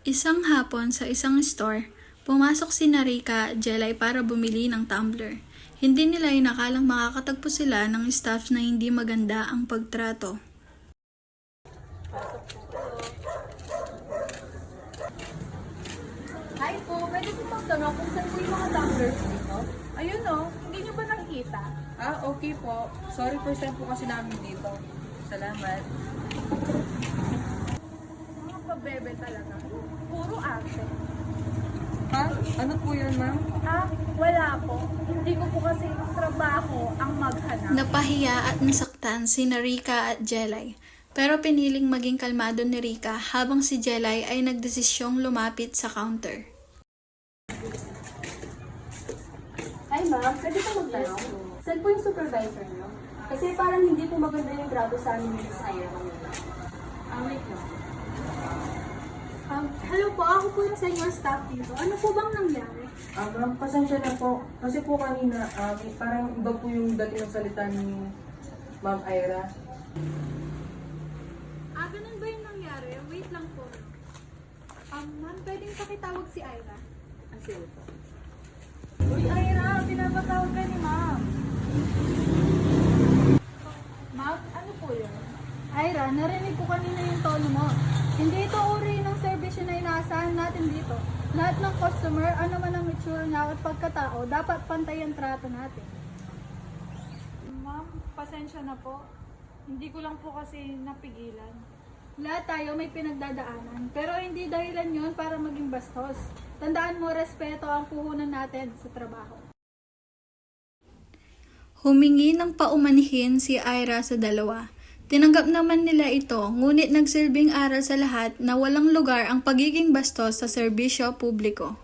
Isang hapon sa isang store, pumasok si Narika at Jelay para bumili ng tumbler. Hindi nila inakalang makakatagpo sila ng staff na hindi maganda ang pagtrato. Hi po, pwede po magtanong kung saan po yung mga tumblers dito? Ayun o, hindi nyo ba nakikita? Okay po. Sorry percent po kasi namin dito. Salamat. Mga pabebe talaga. Puro arte. Ha? Ano po yan, ma'am? Wala po. Hindi ko po kasi trabaho ang maghanap. Napahiya at nasaktan si Narika at Jelay. Pero piniling maging kalmado ni Rika habang si Jelay ay nagdesisyong lumapit sa counter. Hi ma'am, pwede po magtanong? Saan po yung supervisor niyo? Kasi parang hindi po maganda yung trato sa amin ni Miss Ira kanina. Wait lang. Hello po, ako po yung senior staff dito. Ano po bang nangyari? Ma'am, pasensya na po. Kasi po kanina, parang iba po yung dating ng salita ni Ma'am Ira. Ganun ba yung nangyari? Wait lang po. Ma'am, pwedeng pakitawag si Ira? Sige po. Uy, Ira, pinapatawag ka ni Ma'am. Ma'am, ano po yun? Ira, narinig ko kanina yung tono mo. Hindi ito uri ng servisyo na inaasahan natin dito. Lahat ng customer, ano man ang itsura niya at pagkatao, dapat pantay ang trato natin. Ma'am, pasensya na po. Hindi ko lang po kasi napigilan. Lahat tayo may pinagdadaanan, pero hindi dahilan yun para maging bastos. Tandaan mo, respeto ang puhunan natin sa trabaho. Humingi ng paumanhin si Ira sa dalawa. Tinanggap naman nila ito, ngunit nagsilbing aral sa lahat na walang lugar ang pagiging bastos sa serbisyo publiko.